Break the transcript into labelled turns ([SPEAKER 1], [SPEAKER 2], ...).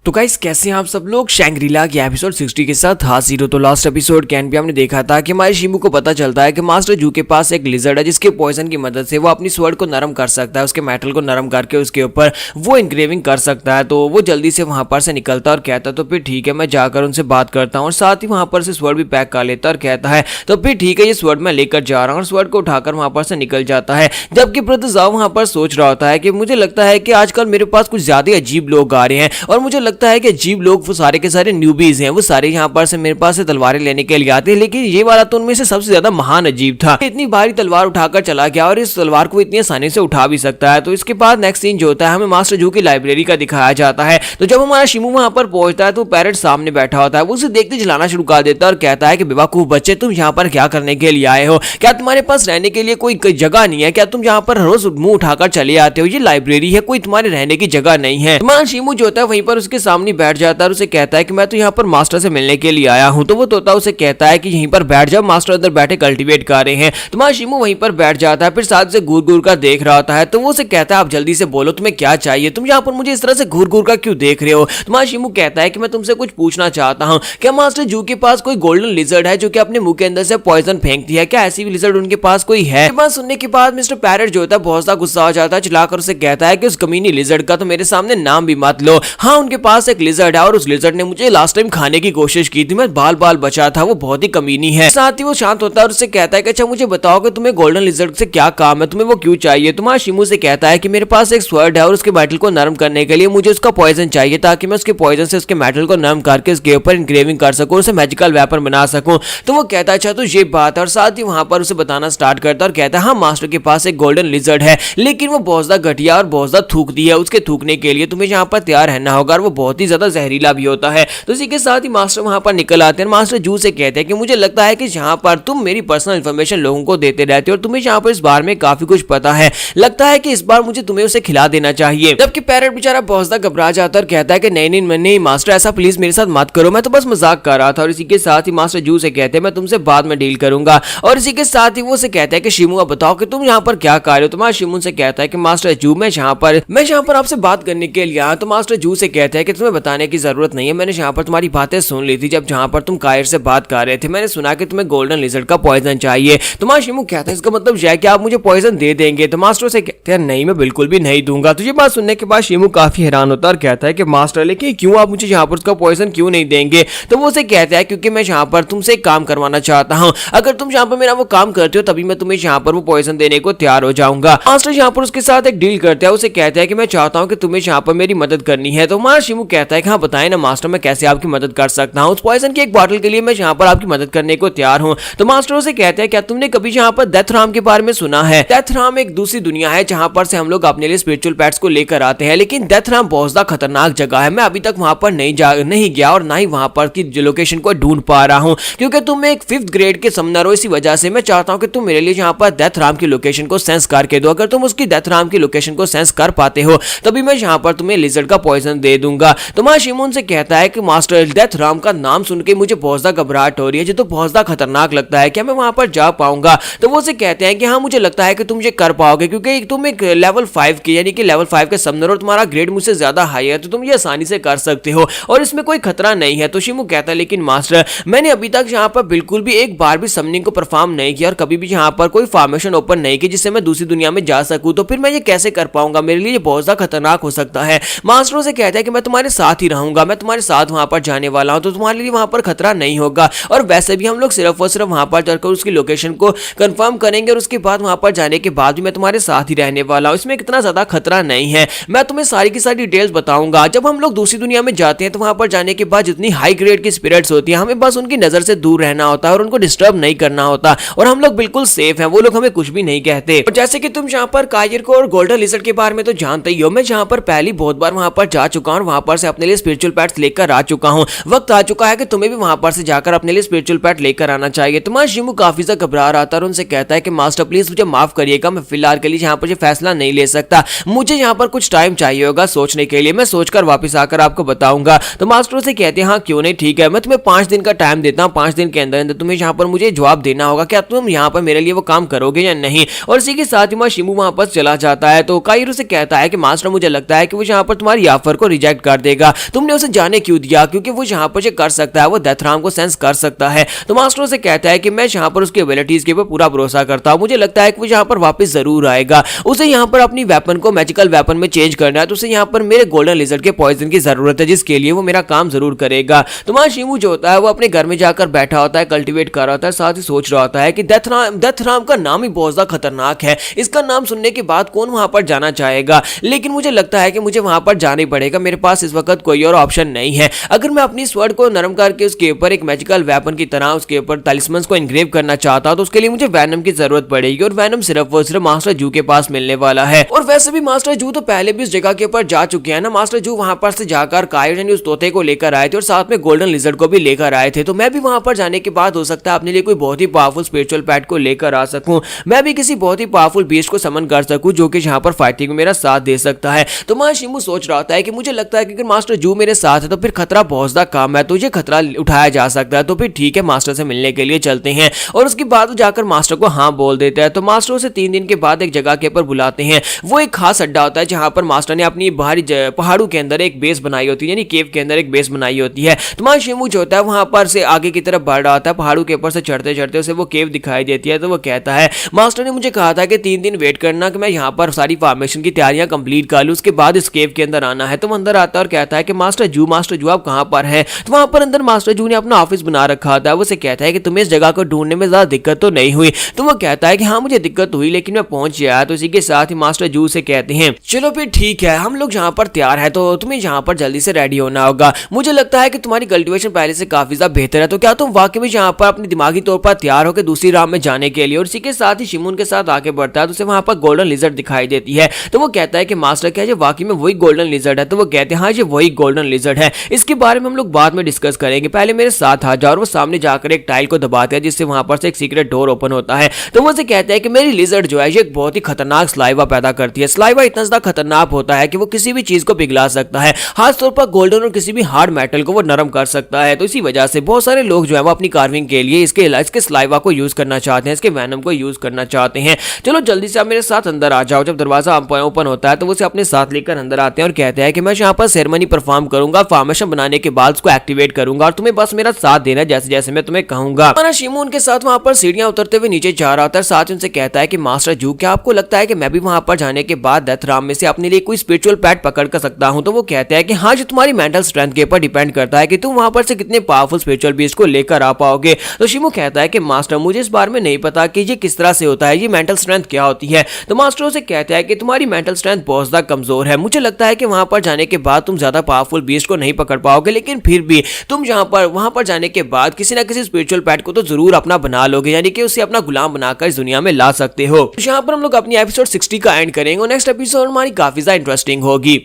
[SPEAKER 1] तो गाइस कैसे हैं आप सब लोग। शैंग्रीला के एपिसोड 60 के साथ हाजिर हो। तो लास्ट एपिसोड के एंड पे हमने देखा था कि हमारे शिमू को पता चलता है कि मास्टर जू के पास एक लिजर्ड है जिसके पॉइजन की मदद से वो अपनी स्वर्ड को नरम कर सकता है, उसके मेटल को नरम करके उसके ऊपर वो इंग्रेविंग कर सकता है। तो वो जल्दी से वहां पर से निकलता है और कहता है तो फिर ठीक है मैं जाकर उनसे बात करता हूँ, और साथ ही वहां पर से स्वर्ड भी पैक कर लेता है और कहता है तो फिर ठीक है ये स्वर्ड मैं लेकर जा रहा हूँ, और स्वर्ड को उठाकर वहां पर से निकल जाता है। जबकि प्रोटोज़ोआ वहां पर सोच रहा होता है कि मुझे लगता है कि आजकल मेरे पास कुछ ज्यादा अजीब लोग आ रहे हैं, और मुझे लगता है कि अजीब लोग वो सारे के सारे न्यूबीज हैं, वो सारे यहाँ पर से मेरे पास से तलवारें लेने के लिए आते हैं, लेकिन ये वाला तो उनमें से सबसे ज्यादा महान अजीब था। इतनी भारी तलवार उठाकर चला गया और इस तलवार को इतनी आसानी से उठा भी सकता है। तो इसके बाद नेक्स्ट सीन जो होता है हमें मास्टर जू की लाइब्रेरी का दिखाया जाता है। तो जब हमारा शिमू वहां पर पहुंचता है तो पैरेट सामने बैठा होता है, वो उसे देखते जलाना शुरू कर देता है और कहता है कि बेवकूफ बच्चे तुम यहाँ पर क्या करने के लिए आए हो, क्या तुम्हारे पास रहने के लिए कोई जगह नहीं है, क्या तुम यहाँ पर रोज मुंह उठाकर चले आते हो, ये लाइब्रेरी है कोई तुम्हारे रहने की जगह नहीं है। हमारा शिमू जो होता है वहीं पर उसके सामने बैठ जाता है और उसे कहता है कि मैं तो यहाँ पर मास्टर से मिलने के लिए आया हूँ। तो वो तोता उसे कहता है कि यहीं पर बैठ जाओ, मास्टर अंदर बैठे कल्टीवेट कर रहे हैं। तुम्हारा शिमू वहीं पर बैठ जाता है, फिर साथ से घूर घूर कर देख रहा होता है। तो वो उसे कहता है आप जल्दी से बोलो तुम्हें क्या चाहिए, तुम यहाँ पर मुझे इस तरह से घूर घूर कर क्यों देख रहे हो। तुम्हारा शिमू कहता है कि मैं तुमसे कुछ पूछना चाहता हूँ, क्या मास्टर जू के पास कोई गोल्डन लिजर्ड है जो कि अपने मुंह के अंदर से पॉइजन फेंकती है, क्या ऐसी भी लिजर्ड उनके पास कोई है। बात सुनने के बाद मिस्टर पैरेट जो होता है बहुत सा गुस्सा हो जाता है, चिल्लाकर उसे कहता है कि उस कमीनी लिजर्ड का तो मेरे सामने नाम भी मत लो। हाँ उनके पास एक लिजर्ड है और उस लिजर्ड ने मुझे लास्ट टाइम खाने की कोशिश की थी, मैं बाल बाल बचा था, वो बहुत ही कमीनी है। साथ ही वो शांत होता है और उससे कहता है कि अच्छा मुझे बताओ कि तुम्हें गोल्डन लिजर्ड से क्या काम है, तुम्हें वो क्यों चाहिए। तुम्हारा शिमू से कहता है कि मेरे पास एक स्वर्ड है और उसके मेटल को नरम करने के लिए मुझे उसका पॉइजन चाहिए ताकि मैं उसके पॉइजन से उसके मेटल को नरम करके उसके ऊपर इंग्रेविंग कर सकूं, उसे मैजिकल वेपन बना सकूं। तो वो कहता है अच्छा तो ये बात है, और साथ ही वहां पर उसे बताना स्टार्ट करता है और कहता है हाँ मास्टर के पास एक गोल्डन लिजर्ड है, लेकिन वो बहुत ज्यादा घटिया और बहुत ज्यादा थूकती है, उसके थूकने के लिए तुम्हें यहाँ पर तैयार रहना होगा, और वो बहुत ही ज्यादा जहरीला भी होता है। तो इसी के साथ ही मास्टर वहां पर निकल आते हैं। मास्टर जू से कहते हैं कि मुझे लगता है कि यहाँ पर तुम मेरी पर्सनल इंफॉर्मेशन लोगों को देते रहते हो और तुम्हें यहाँ पर इस बार में काफी कुछ पता है, लगता है कि इस बार मुझे तुम्हें उसे खिला देना चाहिए। जबकि पैरेट बेचारा बहुत ज्यादा घबरा जाता है और कहता है कि नहीं नहीं नहीं मास्टर ऐसा प्लीज मेरे साथ मत करो, मैं तो बस मजाक कर रहा था। और इसी के साथ ही मास्टर जू से कहते हैं मैं तुमसे बाद में डील करूंगा। और इसी के साथ ही वो से कहता है कि शिमू अब बताओ कि तुम यहाँ पर क्या कर रहे हो। तुम्हारा शिमू से कहता है कि मास्टर जू मैं यहाँ पर आपसे बात करने के लिए आया। तो मास्टर जू से कहता है कि तुम्हें बताने की जरूरत नहीं है, मैंने यहाँ पर तुम्हारी बातें सुन ली थी, जब जहाँ पर तुम कायर से बात कर रहे थे मैंने सुना कि तुम्हें गोल्डन लिजर्ड का पॉइजन चाहिए। तुम्हारा शिमू कहता है इसका मतलब यह है कि आप मुझे पॉइजन दे देंगे। तो मास्टर से कहते हैं नहीं मैं बिल्कुल भी नहीं दूंगा। तो ये बात सुनने के बाद शिमू काफी हैरान होता है और कहता है कि मास्टर लेकिन क्यों आप मुझे यहाँ पर उसका पॉइजन क्यों नहीं देंगे। तो वो उसे कहता है क्योंकि मैं यहाँ पर तुमसे एक काम करवाना चाहता हूँ, अगर तुम यहाँ पर मेरा वो काम करते हो तभी मैं तुम्हें यहाँ पर वो पॉइजन देने को तैयार हो जाऊंगा। मास्टर यहाँ पर उसके साथ एक डील करता है, उसे कहता है कि मैं चाहता हूँ कि तुम्हें यहाँ पर मेरी मदद करनी है। तो हमारा शिमू कहता है कि हाँ बताएं ना मास्टर मैं कैसे आपकी मदद कर सकता हूँ, उस पॉइजन की एक बॉटल के लिए मैं यहाँ पर आपकी मदद करने को तैयार हूँ। तो मास्टर उसे कहते हैं क्या तुमने कभी यहाँ पर डेथराम के बारे में सुना है। डेथराम एक दूसरी दुनिया है जहाँ पर से हम लोग अपने लिए स्पिरिचुअल पेट्स को लेकर आते हैं, लेकिन डेथराम बहुत ज्यादा खतरनाक जगह है, मैं अभी तक वहां पर नहीं गया और ना ही वहां पर की लोकेशन को ढूंढ पा रहा हूँ, क्योंकि तुम एक 5th ग्रेड के समनर हो, इसी वजह से मैं चाहता हूँ कि तुम मेरे लिए यहाँ पर डेथराम की लोकेशन को सेंस करके दो। अगर तुम उसकी डेथराम की लोकेशन को सेंस कर पाते हो तभी मैं यहाँ पर तुम्हें लिजर्ड का पॉइजन दे दूंगा। तो मां शिमून से कहता है कि मास्टर डेथराम का नाम सुन के मुझे बहुत ज्यादा घबराहट हो रही है, जो तो बहुत ज्यादा खतरनाक लगता है, क्या मैं वहां पर जा पाऊंगा। तो वो से कहते हैं कि हाँ मुझे लगता है कि तुम ये कर पाओगे, क्योंकि तुम एक लेवल 5 की यानी कि लेवल 5 के समनर और तुम्हारा ग्रेड मुझसे ज्यादा हाई है, तो तुम ये आसानी से कर सकते हो और इसमें कोई खतरा नहीं है। तो शिमू कहता है लेकिन मास्टर मैंने अभी तक यहाँ पर बिल्कुल भी एक बार भी समनिंग को परफॉर्म नहीं किया और कभी भी यहाँ पर कोई फॉर्मेशन ओपन नहीं की जिससे मैं दूसरी दुनिया में जा सकूं, तो फिर मैं ये कैसे कर पाऊंगा, मेरे लिए ये बहुत ज्यादा खतरनाक हो सकता है। मास्टरों से कहता है कि मैं तुम्हारे साथ ही रहूंगा, मैं तुम्हारे साथ वहां पर जाने वाला हूं, तो तुम्हारे लिए वहां पर खतरा नहीं होगा, और वैसे भी हम लोग सिर्फ और सिर्फ वहां पर जाकर उसकी लोकेशन को कंफर्म करेंगे और उसके बाद वहां पर जाने के बाद भी मैं तुम्हारे साथ ही रहने वाला हूं, इसमें इतना ज्यादा खतरा नहीं है। मैं तुम्हें सारी की सारी डिटेल्स बताऊंगा। जब हम लोग दूसरी दुनिया में जाते हैं तो वहां पर जाने के बाद जितनी हाई ग्रेड की स्पिरिट्स होती है हमें बस उनकी नजर से दूर रहना होता है और उनको डिस्टर्ब नहीं करना होता, और हम लोग बिल्कुल सेफ हैं, वो लोग हमें कुछ भी नहीं कहते। और जैसे कि तुम यहाँ पर कायर को और गोल्डन लिजर्ड के बारे में तो जानते ही हो, मैं जहाँ पर पहली बहुत बार वहां पर जा चुका हूँ, वहां पर से अपने लिए स्पिरिचुअल पेट्स लेकर आ चुका हूँ। वक्त आ चुका है कि तुम्हें भी वहां पर से जाकर अपने लिए स्पिरिचुअल पेट लेकर आना चाहिए। तुम्हारा शिमू काफी ज्यादा घबरा रहा था और उनसे कहता है कि मास्टर प्लीज मुझे माफ करिएगा, मैं फिलहाल के लिए यहाँ पर फैसला नहीं ले सकता, मुझे यहाँ पर कुछ टाइम चाहिए होगा सोचने के लिए, मैं सोचकर वापस आकर आपको बताऊंगा। तो मास्टर से कहते हैं हाँ क्यों नहीं, ठीक है मैं तुम्हें 5 दिन का टाइम देता हूँ, 5 दिन के अंदर अंदर तुम्हें यहाँ पर मुझे जवाब देना होगा, क्या तुम यहाँ पर मेरे लिए वो काम करोगे या नहीं। और इसी के साथ ही शिमू वहां पर चला जाता है। तो कायर से कहता है कि मास्टर मुझे लगता है कि वो यहाँ पर तुम्हारी ऑफर को रिजेक्ट कर कर देगा। तुमने उसे जाने क्यों दिया? क्योंकि वो यहाँ पर कर सकता है, वो डेथराम को सेंस कर सकता है। तो मास्टर उसे कहता है कि मैं यहाँ पर उसकी एबिलिटीज के ऊपर पूरा भरोसा करता हूँ, मुझे लगता है कि वो यहाँ पर वापस जरूर आएगा। उसे यहाँ पर अपनी वेपन को मैजिकल वेपन में चेंज करना है, तो उसे यहाँ पर मेरे गोल्डन लिजर्ड के पॉइजन की जरूरत है, जिसके लिए वो मेरा काम जरूर करेगा। तो वहां शिमू जो होता है वो अपने घर में जाकर बैठा होता है, कल्टीवेट कर रहा होता है, साथ ही सोच रहा होता है कि डेथराम का नाम ही बहुत ज्यादा खतरनाक है, इसका नाम सुनने के बाद कौन वहां पर जाना चाहेगा। लेकिन मुझे लगता है कि मुझे वहां पर जाना ही पड़ेगा, मेरे पास इस वक्त कोई और ऑप्शन नहीं है। अगर मैं अपनी स्वॉर्ड को नरम करके उसके ऊपर एक मैजिकल वेपन की तरह उसके ऊपर तलिस्मन्स को इनग्रेव करना चाहता हूं, तो उसके लिए मुझे वैनम की जरूरत पड़ेगी, और वैनम सिर्फ और सिर्फ मास्टर जू के पास मिलने वाला है। और वैसे भी मास्टर जू तो पहले भी उस जगह के ऊपर जा चुके हैं ना। मास्टर जू वहां पर से जाकर कायोन उस तोते को लेकर आए थे और साथ में गोल्डन लिजर्ड को भी लेकर आए थे। तो मैं भी वहां पर जाने के बाद हो सकता है अपने लिए कोई बहुत ही पावरफुल स्पिरिचुअल पेट को लेकर आ सकूं, मैं भी किसी बहुत ही पावरफुल बीस्ट को समन कर सकूं जो कि यहाँ पर फाइटिंग में मेरा साथ दे सकता है। तो मैं शिमू सोच रहा था कि मुझे लगता है कि अगर मास्टर जू मेरे साथ है तो फिर खतरा बहुत ज्यादा कम है, तो ये खतरा उठाया जा सकता है। तो फिर ठीक है, मास्टर से मिलने के लिए चलते हैं। और उसके बाद जाकर मास्टर को हाँ बोल देता है। तो मास्टर उसे 3 दिन के बाद एक जगह के ऊपर बुलाते हैं। वो एक खास अड्डा होता है जहां पर मास्टर ने अपनी बाहरी पहाड़ों के अंदर एक बेस बनाई होती है, यानी केव के अंदर एक बेस बनाई होती है। तो वहां शिमू जो होता है वहां पर से आगे की तरफ बढ़ रहा होता है, पहाड़ों के ऊपर से चढ़ते चढ़ते उसे वो केव दिखाई देती है। तो वो कहता है मास्टर ने मुझे कहा था कि 3 दिन वेट करना कि मैं यहाँ पर सारी फॉर्मेशन की तैयारियां कंप्लीट कर लूं, उसके बाद इस केव के अंदर आना है। तो वो अंदर आता है और कहता है कि मास्टर जू आप कहाँ पर हैं? तो वहां पर अंदर मास्टर जू ने अपना ऑफिस बना रखा था। वो उसे कहता है कि तुम्हें इस जगह को ढूंढने में ज्यादा दिक्कत तो नहीं हुई? तो वो कहता है कि हाँ मुझे दिक्कत हुई, लेकिन मैं पहुंच गया। तो इसी के साथ ही मास्टर जू से कहते हैं चलो फिर ठीक है, हम लोग यहाँ पर तैयार है, तो तुम्हें यहाँ पर जल्दी से रेडी होना होगा। मुझे लगता है कि तुम्हारी कल्टीवेशन पहले से काफी ज्यादा बेहतर है, तो क्या तुम वाकई में यहाँ पर अपनी दिमागी तौर पर तैयार हो के दूसरी राह में जाने के लिए? और इसी के साथ ही शिमून के साथ आगे बढ़ता है, तो उसे वहां पर गोल्डन लिजर्ड दिखाई देती है। तो वो कहता है कि मास्टर क्या ये वाकई में वही गोल्डन लिजर्ड है? तो वो कहते हैं हाँ ये वही गोल्डन लिजर्ड है, इसके बारे में हम लोग बाद में डिस्कस करेंगे, पहले मेरे साथ आ जाओ। और वो सामने जाकर एक टाइल को दबाते हैं जिससे वहां पर से एक सीक्रेट डोर ओपन होता है। तो वो उसे कहता है कि मेरी लिजर्ड जो है ये एक बहुत ही खतरनाक स्लाइवा पैदा करती है। स्लाइवा इतना ज्यादा खतरनाक होता है कि वो किसी भी चीज को पिघला सकता है, खासतौर पर गोल्डन और किसी भी हार्ड मेटल को वो नरम कर सकता है। तो इसी वजह से बहुत सारे लोग जो है वो अपनी कार्विंग के लिए इसके स्लाइवा को यूज करना चाहते हैं, इसके वैनम को यूज करना चाहते हैं। चलो जल्दी से आप मेरे साथ अंदर आ जाओ। जब दरवाजा ओपन होता है तो वो उसे अपने साथ लेकर अंदर आते हैं और कहते हैं कि मैं यहाँ पर सेरेमनी परफॉर्म करूंगा, फॉर्मेशन बनाने के बाद उसको एक्टिवेट करूंगा और तुम्हें बस मेरा साथ देना जैसे जैसे मैं तुम्हें कहूंगा। शिमू उनके साथ वहां पर सीढ़ियां उतरते हुए नीचे जा रहा था, साथ ही उनसे कहता है कि मास्टर जू क्या आपको लगता है कि मैं भी वहां पर जाने के बाद डेथराम में से अपने लिए कोई स्पिरिचुअल पैट पकड़ कर सकता हूं? तो वो कहता है कि हाँ जो तुम्हारी मेंटल स्ट्रेंथ के ऊपर डिपेंड करता है कि तुम वहां पर से कितने पावरफुल स्पिरिचुअल बीस्ट को लेकर आ पाओगे। तो शिमू कहता है कि मास्टर मुझे इस बारे में नहीं पता कि ये किस तरह से होता है, ये मेंटल स्ट्रेंथ क्या होती है। तो मास्टर उसे कहता है कि तुम्हारी मेंटल स्ट्रेंथ बहुत ज्यादा कमजोर है, मुझे लगता है कि वहां पर जाने के बाद तुम ज्यादा पावरफुल बीस्ट को नहीं पकड़ पाओगे, लेकिन फिर भी तुम वहां पर जाने के बाद किसी ना किसी स्पिरिचुअल पैट को तो जरूर अपना बना लोगे, यानी कि उसे अपना गुलाम बनाकर इस दुनिया में ला सकते हो। यहाँ पर हम लोग अपनी एपिसोड 60 का एंड करेंगे और नेक्स्ट एपिसोड हमारी काफी ज्यादा इंटरेस्टिंग होगी।